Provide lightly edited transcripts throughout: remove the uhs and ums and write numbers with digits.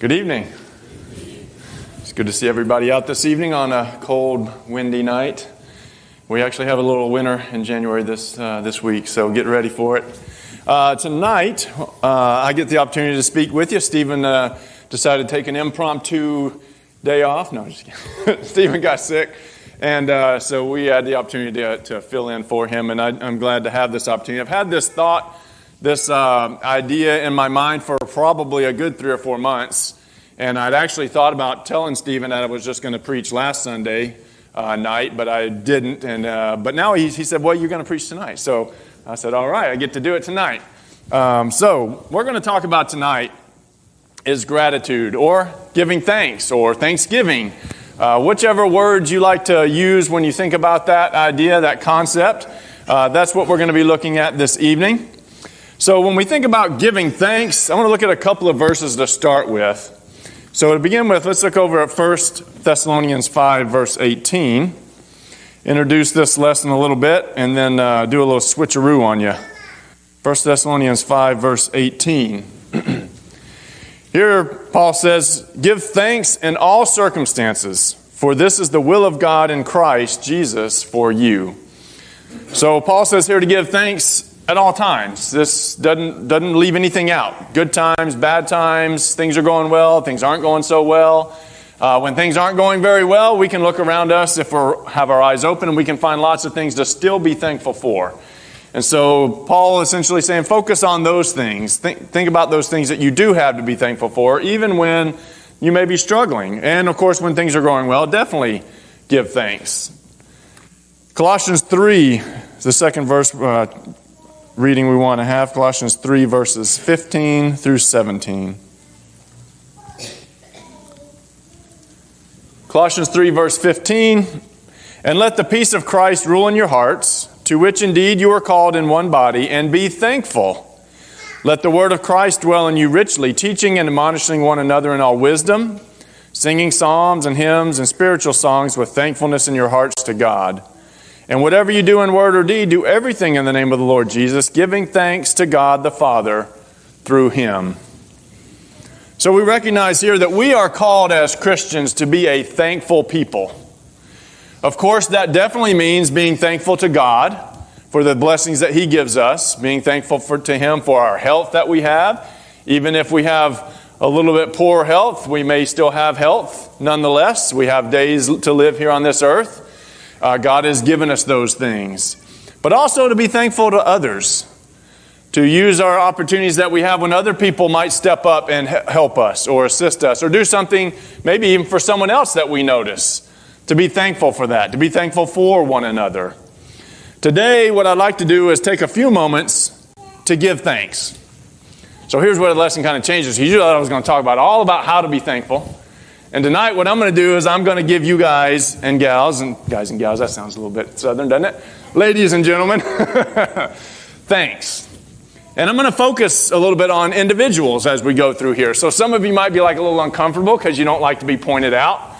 Good evening. It's good to see everybody out this evening on a cold, windy night. We actually have a little winter in January this week, so get ready for it. Tonight, I get the opportunity to speak with you. Stephen decided to take an impromptu day off. No, just kidding. Stephen got sick, and so we had the opportunity to fill in for him, and I'm glad to have this opportunity. I've had this thought, this idea in my mind for probably a good 3 or 4 months. And I'd actually thought about telling Stephen that I was just going to preach last Sunday night, but I didn't. And but now he said, well, you're going to preach tonight. So I said, all right, I get to do it tonight. So we're going to talk about tonight is gratitude or giving thanks or thanksgiving. Whichever words you like to use when you think about that idea, that concept, that's what we're going to be looking at this evening. So when we think about giving thanks, I want to look at a couple of verses to start with. So to begin with, let's look over at 1 Thessalonians 5, verse 18. Introduce this lesson a little bit, and then do a little switcheroo on you. 1 Thessalonians 5, verse 18. Here, Paul says, give thanks in all circumstances, for this is the will of God in Christ Jesus for you. So Paul says here to give thanks at all times. This doesn't leave anything out. Good times, bad times, things are going well, things aren't going so well. When things aren't going very well, we can look around us if we have our eyes open and we can find lots of things to still be thankful for. And so Paul is essentially saying focus on those things. Think about those things that you do have to be thankful for, even when you may be struggling. And of course, when things are going well, definitely give thanks. Colossians 3 is the second verse reading we want to have, Colossians 3, verses 15 through 17. Colossians 3, verse 15. And let the peace of Christ rule in your hearts, to which indeed you are called in one body, and be thankful. Let the word of Christ dwell in you richly, teaching and admonishing one another in all wisdom, singing psalms and hymns and spiritual songs with thankfulness in your hearts to God. And whatever you do in word or deed, do everything in the name of the Lord Jesus, giving thanks to God the Father through Him. So we recognize here that we are called as Christians to be a thankful people. Of course, that definitely means being thankful to God for the blessings that He gives us, being thankful to Him for our health that we have. Even if we have a little bit poor health, we may still have health. Nonetheless, we have days to live here on this earth. God has given us those things. But also to be thankful to others. To use our opportunities that we have when other people might step up and help us or assist us or do something maybe even for someone else that we notice. To be thankful for that. To be thankful for one another. Today, what I'd like to do is take a few moments to give thanks. So here's where the lesson kind of changes. Usually I was going to talk all about how to be thankful. And tonight, what I'm going to do is I'm going to give you guys and gals, that sounds a little bit southern, doesn't it? Ladies and gentlemen, thanks. And I'm going to focus a little bit on individuals as we go through here. So some of you might be like a little uncomfortable because you don't like to be pointed out.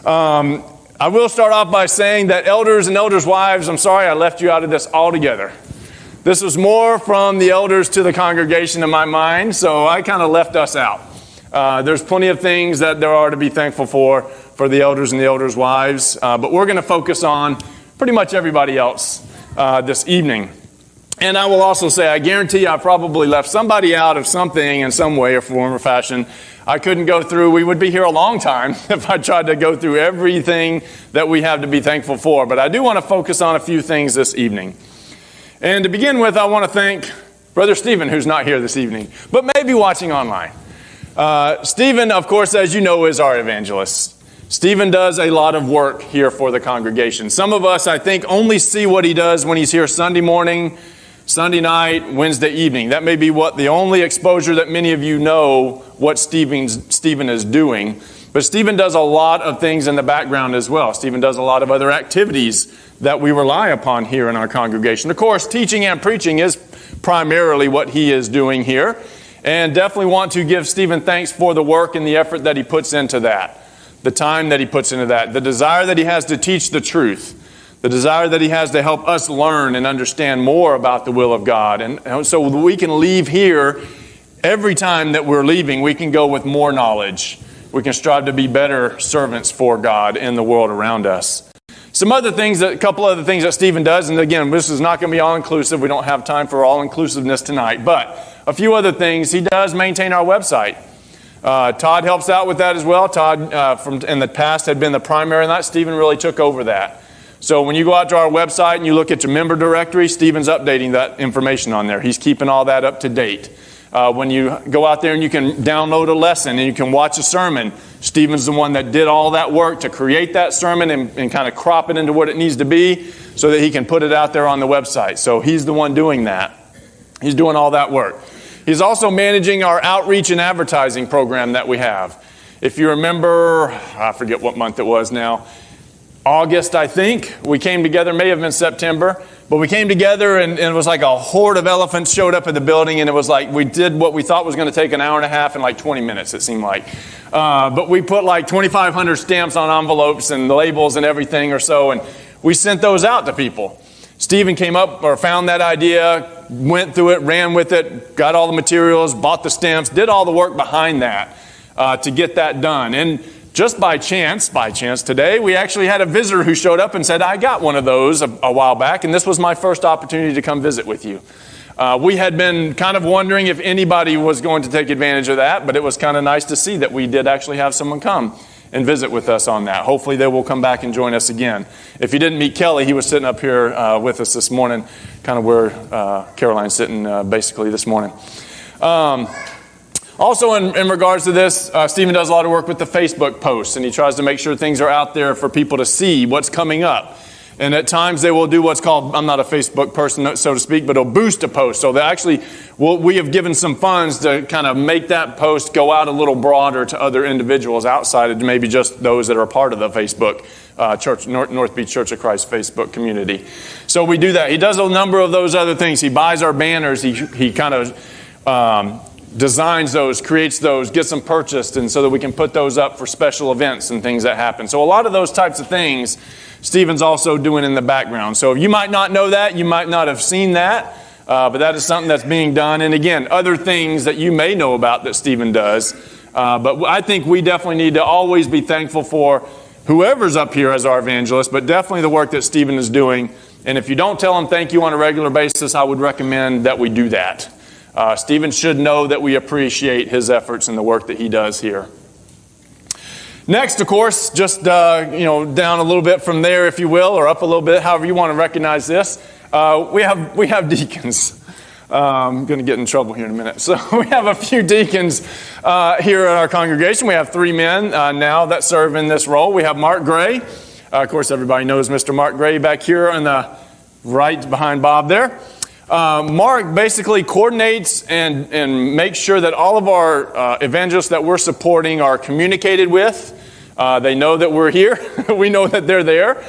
I will start off by saying that elders and elders' wives, I'm sorry I left you out of this altogether. This was more from the elders to the congregation in my mind, so I kind of left us out. There's plenty of things that there are to be thankful for the elders and the elders' wives. But we're going to focus on pretty much everybody else this evening. And I will also say, I guarantee I probably left somebody out of something in some way or form or fashion. I couldn't go through, we would be here a long time if I tried to go through everything that we have to be thankful for. But I do want to focus on a few things this evening. And to begin with, I want to thank Brother Stephen, who's not here this evening, but maybe watching online. Stephen, of course, as you know, is our evangelist. Stephen does a lot of work here for the congregation. Some of us, I think, only see what he does when he's here Sunday morning, Sunday night, Wednesday evening. That may be the only exposure that many of you know what Stephen is doing. But Stephen does a lot of things in the background as well. Stephen does a lot of other activities that we rely upon here in our congregation. Of course, teaching and preaching is primarily what he is doing here. And definitely want to give Stephen thanks for the work and the effort that he puts into that. The time that he puts into that. The desire that he has to teach the truth. The desire that he has to help us learn and understand more about the will of God. And so we can leave here every time that we're leaving, we can go with more knowledge. We can strive to be better servants for God in the world around us. A couple other things that Stephen does, and again, this is not going to be all-inclusive. We don't have time for all-inclusiveness tonight, but a few other things. He does maintain our website. Todd helps out with that as well. Todd, from in the past, had been the primary on that. Stephen really took over that. So when you go out to our website and you look at your member directory, Stephen's updating that information on there. He's keeping all that up to date. When you go out there and you can download a lesson and you can watch a sermon, Stephen's the one that did all that work to create that sermon and kind of crop it into what it needs to be so that he can put it out there on the website. So he's the one doing that. He's doing all that work. He's also managing our outreach and advertising program that we have. If you remember, I forget what month it was now, August, I think, we came together, may have been September, but we came together and it was like a horde of elephants showed up at the building, and it was like we did what we thought was going to take an hour and a half in like 20 minutes, it seemed like. But we put like 2,500 stamps on envelopes and labels and everything or so, and we sent those out to people. Stephen came up or found that idea, went through it, ran with it, got all the materials, bought the stamps, did all the work behind that to get that done. And just by chance today, we actually had a visitor who showed up and said, I got one of those a while back, and this was my first opportunity to come visit with you. We had been kind of wondering if anybody was going to take advantage of that, but it was kind of nice to see that we did actually have someone come and visit with us on that. Hopefully they will come back and join us again. If you didn't meet Kelly, he was sitting up here with us this morning, kind of where Caroline's sitting basically this morning. Also, in regards to this, Stephen does a lot of work with the Facebook posts, and he tries to make sure things are out there for people to see what's coming up. And at times they will do what's called, I'm not a Facebook person, so to speak, but they'll boost a post. So they actually, we have given some funds to kind of make that post go out a little broader to other individuals outside of maybe just those that are a part of the Facebook North Beach Church of Christ Facebook community. So we do that. He does a number of those other things. He buys our banners. He kind of designs those, creates those, gets them purchased, and so that we can put those up for special events and things that happen. So a lot of those types of things Stephen's also doing in the background. So you might not know that, you might not have seen that, but that is something that's being done. And again, other things that you may know about that Stephen does. But I think we definitely need to always be thankful for whoever's up here as our evangelist, but definitely the work that Stephen is doing. And if you don't tell him thank you on a regular basis, I would recommend that we do that. Stephen should know that we appreciate his efforts and the work that he does here. Next, of course, just down a little bit from there, if you will, or up a little bit, however you want to recognize this. We have deacons. I'm going to get in trouble here in a minute. So we have a few deacons here in our congregation. We have 3 men now that serve in this role. We have Mark Gray. Of course, everybody knows Mr. Mark Gray back here on the right behind Bob there. Mark basically coordinates and makes sure that all of our evangelists that we're supporting are communicated with. They know that we're here. We know that they're there.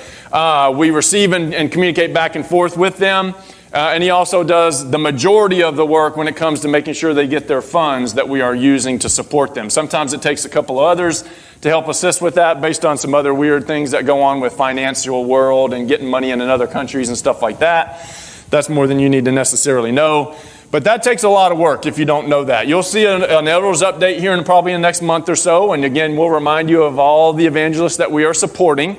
We receive and communicate back and forth with them. And he also does the majority of the work when it comes to making sure they get their funds that we are using to support them. Sometimes it takes a couple of others to help assist with that based on some other weird things that go on with financial world and getting money in other countries and stuff like that. That's more than you need to necessarily know. But that takes a lot of work if you don't know that. You'll see an elders update here in probably the next month or so. And again, we'll remind you of all the evangelists that we are supporting.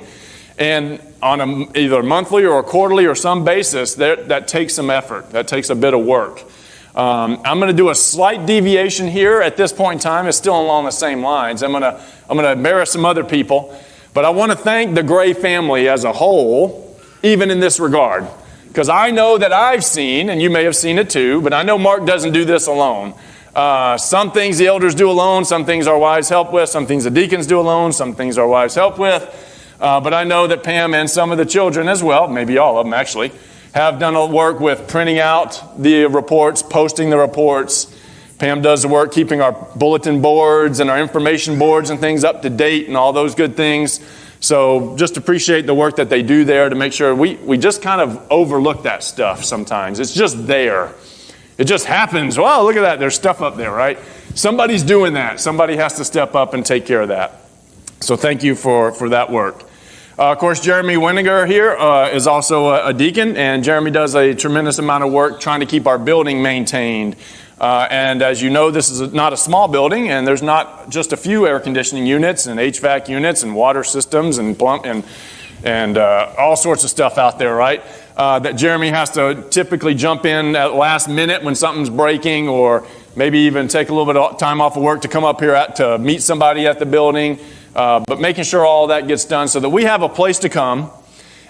And on either monthly or a quarterly or some basis, that takes some effort. That takes a bit of work. I'm going to do a slight deviation here at this point in time. It's still along the same lines. I'm going to embarrass some other people. But I want to thank the Gray family as a whole, even in this regard. Because I know that I've seen, and you may have seen it too, but I know Mark doesn't do this alone. Some things the elders do alone, some things our wives help with, some things the deacons do alone, some things our wives help with. But I know that Pam and some of the children as well, maybe all of them actually, have done a work with printing out the reports, posting the reports. Pam does the work keeping our bulletin boards and our information boards and things up to date and all those good things. So just appreciate the work that they do there to make sure we just kind of overlook that stuff sometimes. It's just there. It just happens. Wow, look at that. There's stuff up there, right? Somebody's doing that. Somebody has to step up and take care of that. So thank you for that work. Of course, Jeremy Winiger here is also a deacon, and Jeremy does a tremendous amount of work trying to keep our building maintained. And as you know, this is not a small building, and there's not just a few air conditioning units and HVAC units and water systems and all sorts of stuff out there, right? That Jeremy has to typically jump in at last minute when something's breaking, or maybe even take a little bit of time off of work to come up here to meet somebody at the building. But making sure all that gets done so that we have a place to come,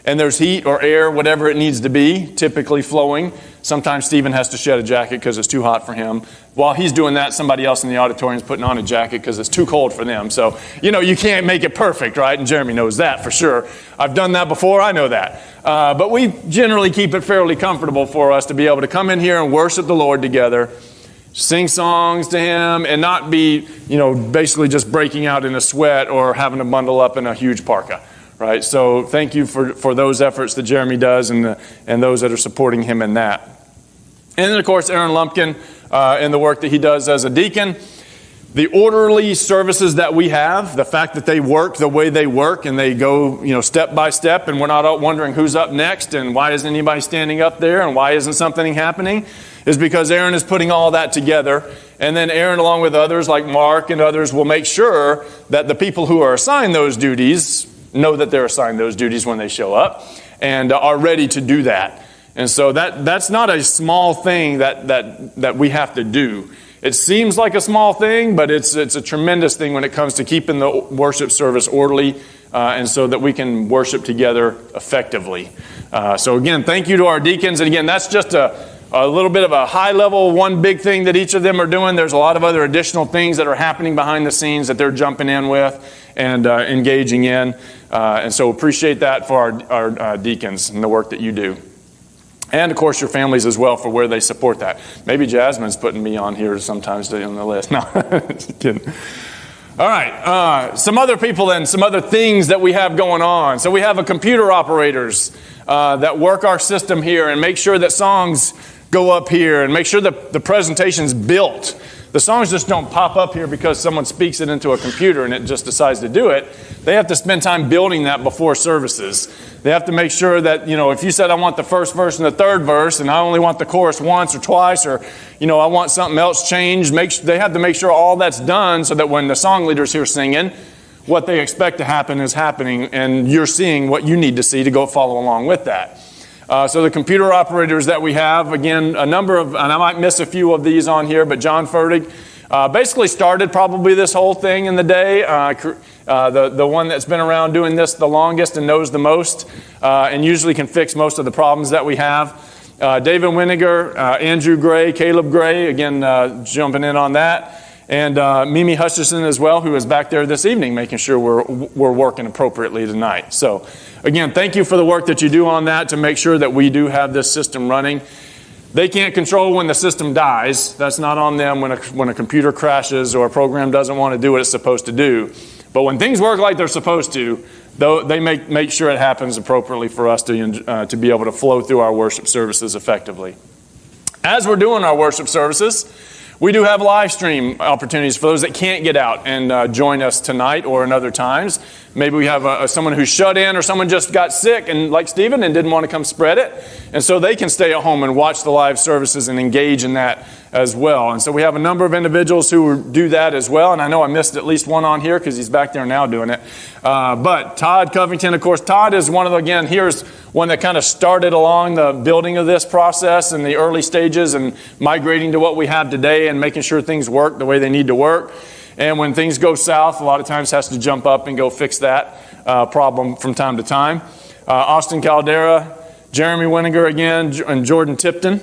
and there's heat or air, whatever it needs to be, typically flowing. Sometimes Stephen has to shed a jacket because it's too hot for him. While he's doing that, somebody else in the auditorium is putting on a jacket because it's too cold for them. So, you can't make it perfect, right? And Jeremy knows that for sure. I've done that before. I know that. But we generally keep it fairly comfortable for us to be able to come in here and worship the Lord together, sing songs to Him, and not be, basically just breaking out in a sweat or having to bundle up in a huge parka, right? So thank you for those efforts that Jeremy does and those that are supporting him in that. And then, of course, Aaron Lumpkin and the work that he does as a deacon. The orderly services that we have, the fact that they work the way they work and they go, step by step, and we're not out wondering who's up next and why isn't anybody standing up there and why isn't something happening, is because Aaron is putting all that together. And then Aaron, along with others like Mark and others, will make sure that the people who are assigned those duties know that they're assigned those duties when they show up and are ready to do that. And so that's not a small thing that we have to do. It seems like a small thing, but it's a tremendous thing when it comes to keeping the worship service orderly and so that we can worship together effectively. So again, thank you to our deacons. And again, that's just a little bit of a high level, one big thing that each of them are doing. There's a lot of other additional things that are happening behind the scenes that they're jumping in with and engaging in. And so appreciate that for our deacons and the work that you do. And, of course, your families as well for where they support that. Maybe Jasmine's putting me on here sometimes on the list. No, just kidding. All right. Some other people and some other things that we have going on. So we have computer operators that work our system here and make sure that songs go up here and make sure that the presentation's built. The songs just don't pop up here because someone speaks it into a computer and it just decides to do it. They have to spend time building that before services. They have to make sure that, if you said I want the first verse and the third verse and I only want the chorus once or twice or, I want something else changed, they have to make sure all that's done so that when the song leader's here singing, what they expect to happen is happening and you're seeing what you need to see to go follow along with that. So the computer operators that we have, again, a number of, and I might miss a few of these on here, but John Fertig basically started probably this whole thing in the day. The one that's been around doing this the longest and knows the most and usually can fix most of the problems that we have. David Winiger, Andrew Gray, Caleb Gray, again, jumping in on that. And Mimi Hutchison as well, who is back there this evening, making sure we're working appropriately tonight. So, again, thank you for the work that you do on that to make sure that we do have this system running. They can't control when the system dies. That's not on them when a computer crashes or a program doesn't want to do what it's supposed to do. But when things work like they're supposed to, they make sure it happens appropriately for us to be able to flow through our worship services effectively. As we're doing our worship services, we do have live stream opportunities for those that can't get out and join us tonight or in other times. Maybe we have someone who's shut in or someone just got sick and like Stephen and didn't want to come spread it. And so they can stay at home and watch the live services and engage in that as well. And so we have a number of individuals who do that as well. And I know I missed at least one on here because he's back there now doing it. But Todd Covington, of course, Todd is one of the, again, here's one that kind of started along the building of this process in the early stages and migrating to what we have today and making sure things work the way they need to work. And when things go south, a lot of times has to jump up and go fix that problem from time to time. Austin Caldera, Jeremy Winiger again, and Jordan Tipton.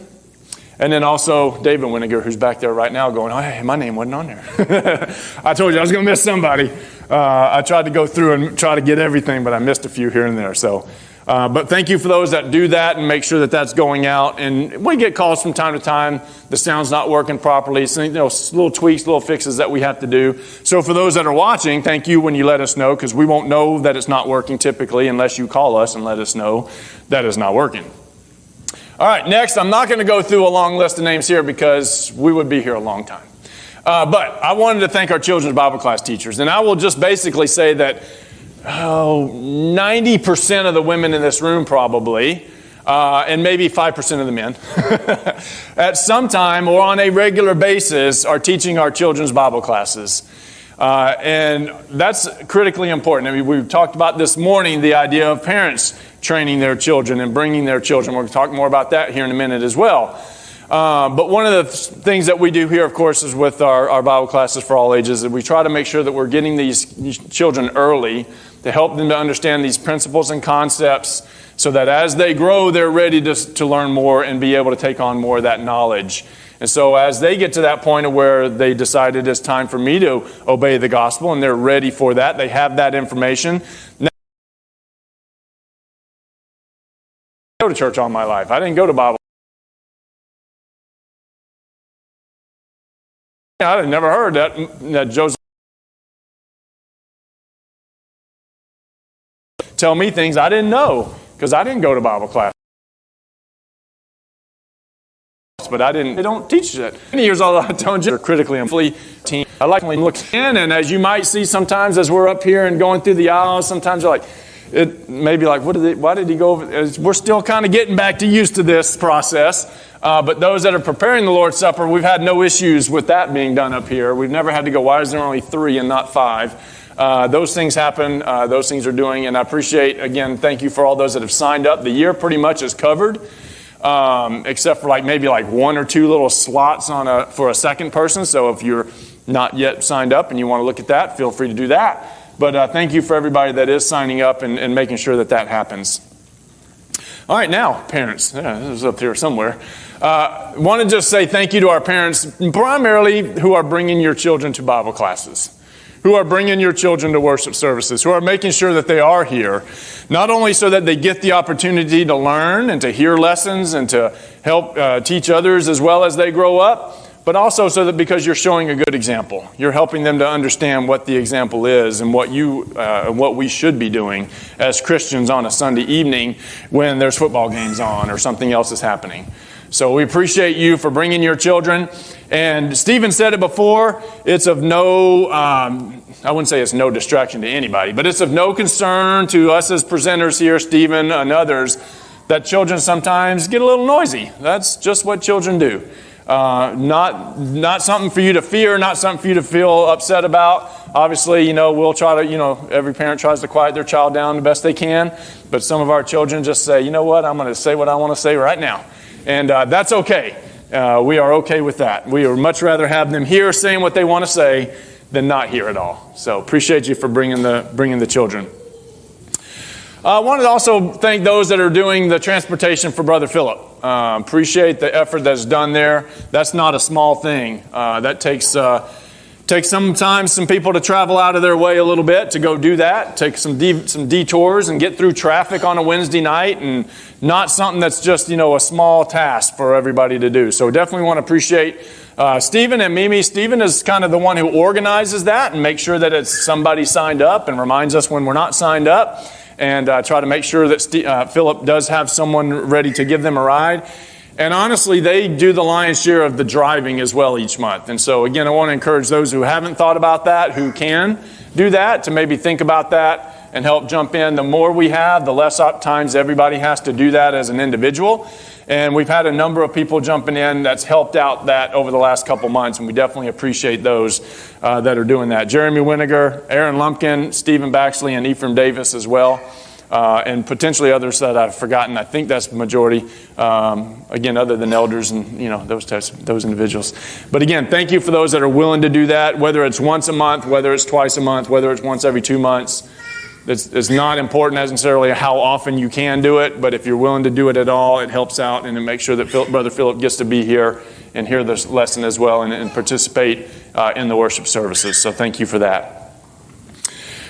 And then also David Winiger, who's back there right now going, oh, hey, my name wasn't on there. I told you I was going to miss somebody. I tried to go through and try to get everything, but I missed a few here and there. So, but thank you for those that do that and make sure that that's going out. And we get calls from time to time. The sound's not working properly. So, little tweaks, little fixes that we have to do. So for those that are watching, thank you when you let us know, because we won't know that it's not working typically unless you call us and let us know that it's not working. All right, next, I'm not going to go through a long list of names here because we would be here a long time. But I wanted to thank our children's Bible class teachers. And I will just basically say that 90% of the women in this room probably, and maybe 5% of the men, at some time or on a regular basis are teaching our children's Bible classes. And that's critically important. I mean, we've talked about this morning the idea of parents training their children and bringing their children. We're going to talk more about that here in a minute as well. But one of the things that we do here, of course, is with our Bible classes for all ages, is we try to make sure that we're getting these children early to help them to understand these principles and concepts so that as they grow, they're ready to learn more and be able to take on more of that knowledge. And so as they get to that point of where they decided it's time for me to obey the gospel and they're ready for that, they have that information. Now, I go to church all my life. I didn't go to Bible. I had never heard that Joseph tell me things I didn't know because I didn't go to Bible class. But they don't teach that. Many years old, I'm telling you, they're critically important. I like to look in, and as you might see sometimes as we're up here and going through the aisles, sometimes you're like, it may be like, why did he go over? We're still kind of getting back to used to this process. But those that are preparing the Lord's Supper, we've had no issues with that being done up here. We've never had to go, why is there only 3 and not 5? Those things happen. Those things are doing. And I appreciate, again, thank you for all those that have signed up. The year pretty much is covered. Except for maybe 1 or 2 little slots for a second person. So if you're not yet signed up and you want to look at that, feel free to do that. But thank you for everybody that is signing up and making sure that happens. All right, now, parents. This is up here somewhere. Want to just say thank you to our parents, primarily who are bringing your children to Bible classes, who are bringing your children to worship services, who are making sure that they are here, not only so that they get the opportunity to learn and to hear lessons and to help teach others as well as they grow up, but also so that because you're showing a good example, you're helping them to understand what the example is and what we should be doing as Christians on a Sunday evening when there's football games on or something else is happening. So we appreciate you for bringing your children. And Stephen said it before, it's of no, I wouldn't say it's no distraction to anybody, but it's of no concern to us as presenters here, Stephen and others, that children sometimes get a little noisy. That's just what children do. Not something for you to fear, not something for you to feel upset about. Obviously, we'll try to, every parent tries to quiet their child down the best they can. But some of our children just say, you know what, I'm going to say what I want to say right now. And that's okay. We are okay with that. We would much rather have them here saying what they want to say than not here at all. So appreciate you for bringing the children. I wanted to also thank those that are doing the transportation for Brother Philip. Appreciate the effort that's done there. That's not a small thing. That takes sometimes some people to travel out of their way a little bit to go do that. Take some detours and get through traffic on a Wednesday night, and not something that's just a small task for everybody to do. So definitely want to appreciate Stephen and Mimi. Stephen is kind of the one who organizes that and makes sure that it's somebody signed up and reminds us when we're not signed up. And try to make sure that Philip does have someone ready to give them a ride. And honestly, they do the lion's share of the driving as well each month. And so again, I want to encourage those who haven't thought about that, who can do that, to maybe think about that and help jump in. The more we have, the less times everybody has to do that as an individual. And we've had a number of people jumping in that's helped out that over the last couple months, and we definitely appreciate those that are doing that. Jeremy Winiger, Aaron Lumpkin, Stephen Baxley, and Ephraim Davis as well, and potentially others that I've forgotten. I think that's the majority, again, other than elders and those individuals. But again, thank you for those that are willing to do that, whether it's once a month, whether it's twice a month, whether it's once every 2 months. It's not important necessarily how often you can do it, but if you're willing to do it at all, it helps out and it makes sure that Brother Philip gets to be here and hear this lesson as well and participate in the worship services. So thank you for that.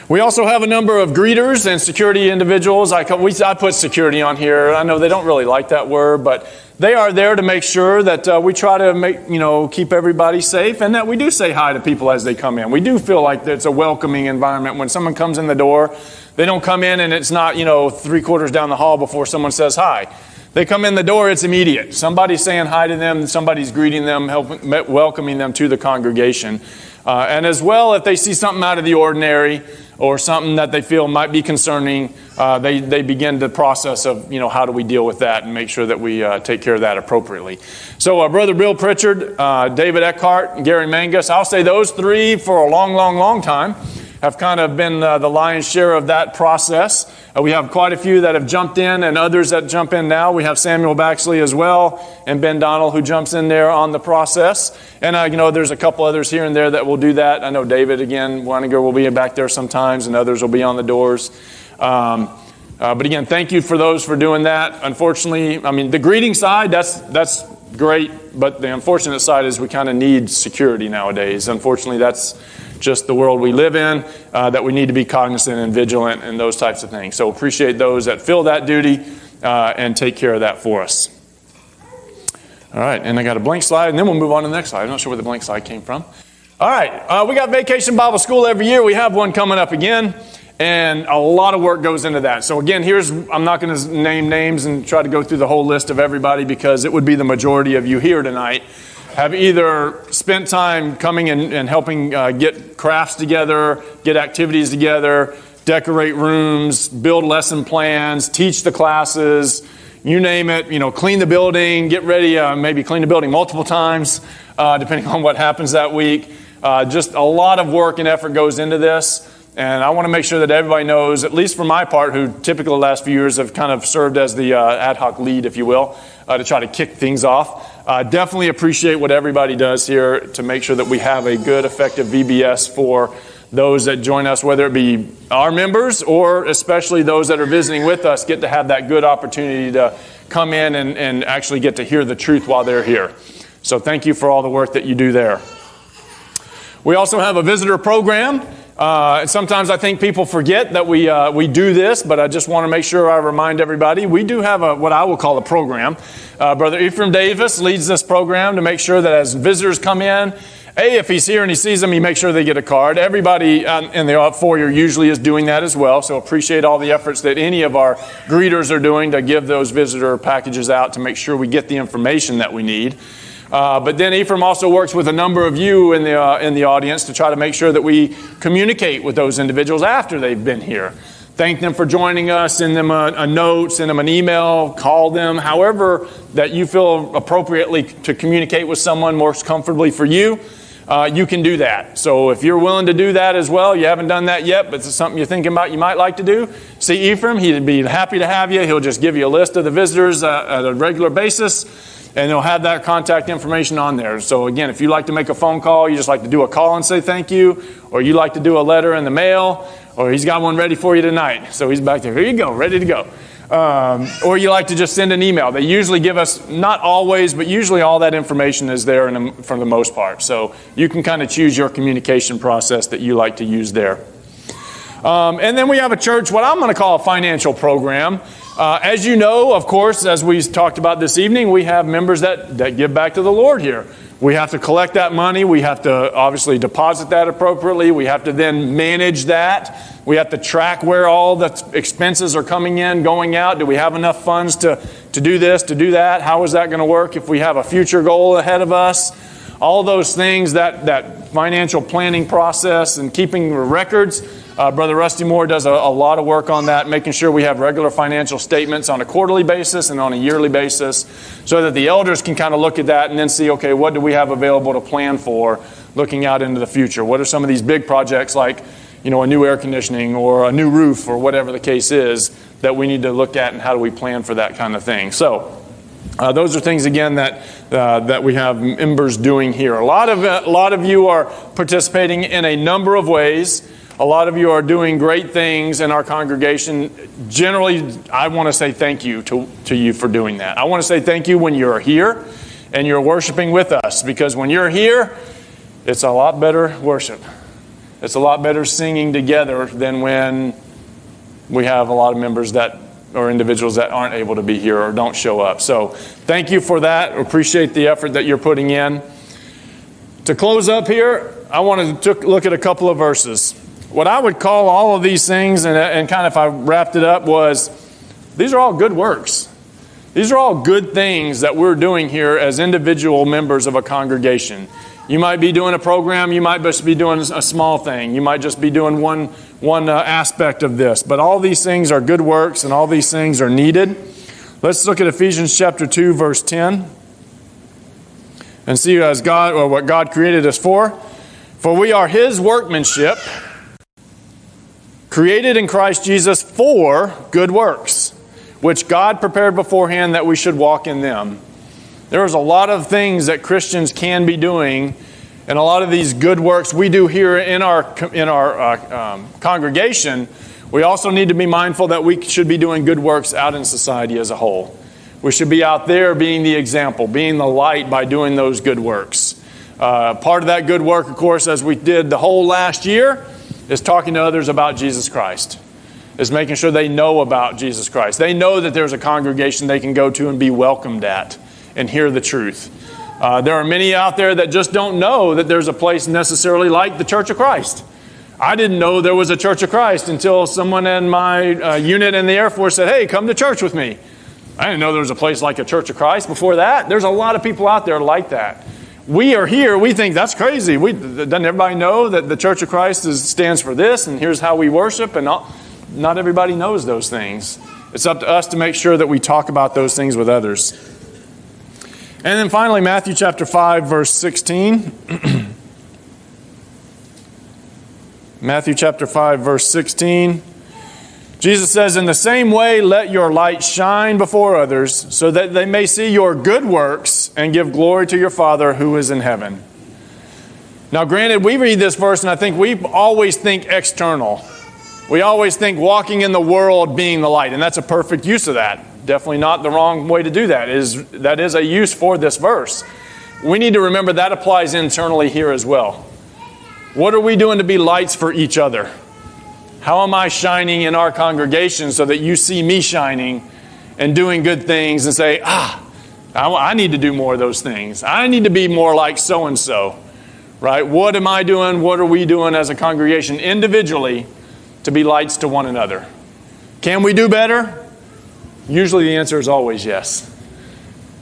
We also have a number of greeters and security individuals. I put security on here. I know they don't really like that word, but they are there to make sure that we try to keep everybody safe and that we do say hi to people as they come in. We do feel like it's a welcoming environment. When someone comes in the door, they don't come in and it's not, 3/4 down the hall before someone says hi. They come in the door, it's immediate. Somebody's saying hi to them, somebody's greeting them, welcoming them to the congregation. And as well, if they see something out of the ordinary, or something that they feel might be concerning, they begin the process of, how do we deal with that and make sure that we take care of that appropriately. So Brother Bill Pritchard, David Eckhart, and Gary Mangus, I'll say those three for a long, long, long time have kind of been the lion's share of that process. We have quite a few that have jumped in and others that jump in now. We have Samuel Baxley as well and Ben Donnell who jumps in there on the process. And, there's a couple others here and there that will do that. I know David, again, Weininger will be back there sometimes and others will be on the doors. But again, thank you for those for doing that. Unfortunately, the greeting side, that's great. But the unfortunate side is we kind of need security nowadays. Unfortunately, that's just the world we live in, that we need to be cognizant and vigilant and those types of things. So appreciate those that fill that duty and take care of that for us. All right, and I got a blank slide, and then we'll move on to the next slide. I'm not sure where the blank slide came from. All right, we got Vacation Bible School every year. We have one coming up again, and a lot of work goes into that. So again, I'm not going to name names and try to go through the whole list of everybody because it would be the majority of you here tonight have either spent time coming and helping get crafts together, get activities together, decorate rooms, build lesson plans, teach the classes, you name it, clean the building, get ready, maybe clean the building multiple times, depending on what happens that week. Just a lot of work and effort goes into this. And I want to make sure that everybody knows, at least for my part, who typically the last few years have kind of served as the ad hoc lead, if you will, to try to kick things off. Definitely appreciate what everybody does here to make sure that we have a good, effective VBS for those that join us, whether it be our members or especially those that are visiting with us, get to have that good opportunity to come in and actually get to hear the truth while they're here. So thank you for all the work that you do there. We also have a visitor program. Sometimes I think people forget that we do this, but I just want to make sure I remind everybody. We do have what I will call a program. Brother Ephraim Davis leads this program to make sure that as visitors come in, if he's here and he sees them, you make sure they get a card. Everybody in the foyer usually is doing that as well, so appreciate all the efforts that any of our greeters are doing to give those visitor packages out to make sure we get the information that we need. But then Ephraim also works with a number of you in the audience to try to make sure that we communicate with those individuals after they've been here. Thank them for joining us, send them a note, send them an email, call them, however that you feel appropriately to communicate with someone most comfortably for you. You can do that. So if you're willing to do that as well, you haven't done that yet, but it's something you're thinking about you might like to do, see Ephraim. He'd be happy to have you. He'll just give you a list of the visitors at a regular basis, and he'll have that contact information on there. So again, if you like to make a phone call, you just like to do a call and say thank you, or you like to do a letter in the mail, or he's got one ready for you tonight. So he's back there. Here you go, ready to go. Or you like to just send an email. They usually give us, not always, but usually all that information is there for the most part. So you can kind of choose your communication process that you like to use there. And then we have a church, what I'm going to call a financial program. As you know, of course, as we talked about this evening, we have members that give back to the Lord here. We have to collect that money. We have to obviously deposit that appropriately. We have to then manage that. We have to track where all the expenses are coming in, going out. Do we have enough funds to do this, to do that? How is that going to work if we have a future goal ahead of us? All those things, that financial planning process and keeping records. Brother Rusty Moore does a lot of work on that, making sure we have regular financial statements on a quarterly basis and on a yearly basis so that the elders can kind of look at that and then see, okay, what do we have available to plan for looking out into the future? What are some of these big projects like, a new air conditioning or a new roof or whatever the case is that we need to look at, and how do we plan for that kind of thing? So those are things, again, that we have members doing here. A lot of you are participating in a number of ways. A lot of you are doing great things in our congregation. Generally, I want to say thank you to you for doing that. I want to say thank you when you're here and you're worshiping with us, because when you're here, it's a lot better worship. It's a lot better singing together than when we have a lot of members or individuals that aren't able to be here or don't show up. So thank you for that. Appreciate the effort that you're putting in. To close up here, I want to look at a couple of verses. What I would call all of these things, and kind of if I wrapped it up, was these are all good works. These are all good things that we're doing here as individual members of a congregation. You might be doing a program. You might just be doing a small thing. You might just be doing one aspect of this. But all these things are good works, and all these things are needed. Let's look at Ephesians chapter 2, verse 10, and see as God, or what God created us for. For we are His workmanship, created in Christ Jesus for good works, which God prepared beforehand that we should walk in them. There's a lot of things that Christians can be doing, and a lot of these good works we do here in our congregation. We also need to be mindful that we should be doing good works out in society as a whole. We should be out there being the example, being the light by doing those good works. Part of that good work, of course, as we did the whole last year, is talking to others about Jesus Christ. Is making sure they know about Jesus Christ. They know that there's a congregation they can go to and be welcomed at and hear the truth. There are many out there that just don't know that there's a place necessarily like the Church of Christ. I didn't know there was a Church of Christ until someone in my unit in the Air Force said, hey, come to church with me. I didn't know there was a place like a Church of Christ before that. There's a lot of people out there like that. We are here. We think that's crazy. Doesn't everybody know that the Church of Christ stands for this, and here's how we worship? And not everybody knows those things. It's up to us to make sure that we talk about those things with others. And then finally, Matthew chapter 5, verse 16. Matthew chapter 5, verse 16. Jesus says, in the same way, let your light shine before others, so that they may see your good works and give glory to your Father who is in heaven. Now, granted, we read this verse, and I think we always think external. We always think walking in the world being the light, and that's a perfect use of that. Definitely not the wrong way to do that. That is a use for this verse. We need to remember that applies internally here as well. What are we doing to be lights for each other? How am I shining in our congregation so that you see me shining and doing good things and say, I need to do more of those things. I need to be more like so-and-so, right? What am I doing? What are we doing as a congregation individually to be lights to one another? Can we do better? Usually the answer is always yes.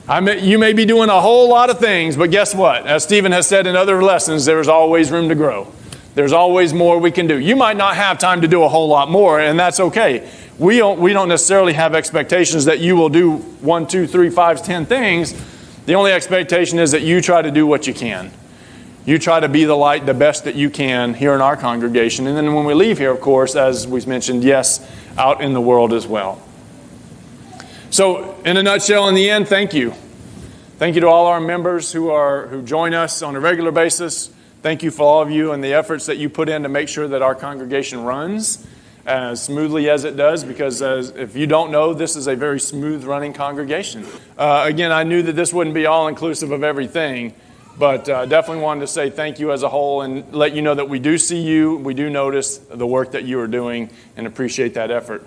You may be doing a whole lot of things, but guess what? As Stephen has said in other lessons, there's always room to grow. There's always more we can do. You might not have time to do a whole lot more, and that's okay. We don't necessarily have expectations that you will do 1, 2, 3, 5, 10 things. The only expectation is that you try to do what you can. You try to be the light the best that you can here in our congregation. And then when we leave here, of course, as we mentioned, yes, out in the world as well. So, in a nutshell, in the end, thank you. Thank you to all our members who join us on a regular basis. Thank you for all of you and the efforts that you put in to make sure that our congregation runs as smoothly as it does, because if you don't know, this is a very smooth running congregation. Again, I knew that this wouldn't be all inclusive of everything, but definitely wanted to say thank you as a whole and let you know that we do see you, we do notice the work that you are doing and appreciate that effort.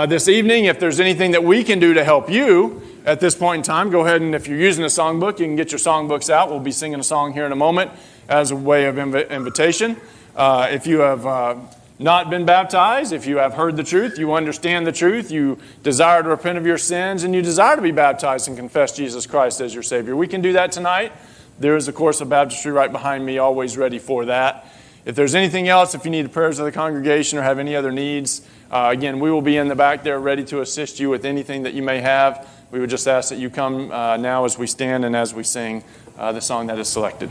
This evening, if there's anything that we can do to help you at this point in time, go ahead and if you're using a songbook, you can get your songbooks out. We'll be singing a song here in a moment as a way of invitation. If you have not been baptized, if you have heard the truth, you understand the truth, you desire to repent of your sins, and you desire to be baptized and confess Jesus Christ as your Savior, we can do that tonight. There is, of course, a baptistry right behind me, always ready for that. If there's anything else, if you need the prayers of the congregation or have any other needs, again, we will be in the back there ready to assist you with anything that you may have. We would just ask that you come now as we stand and as we sing the song that is selected.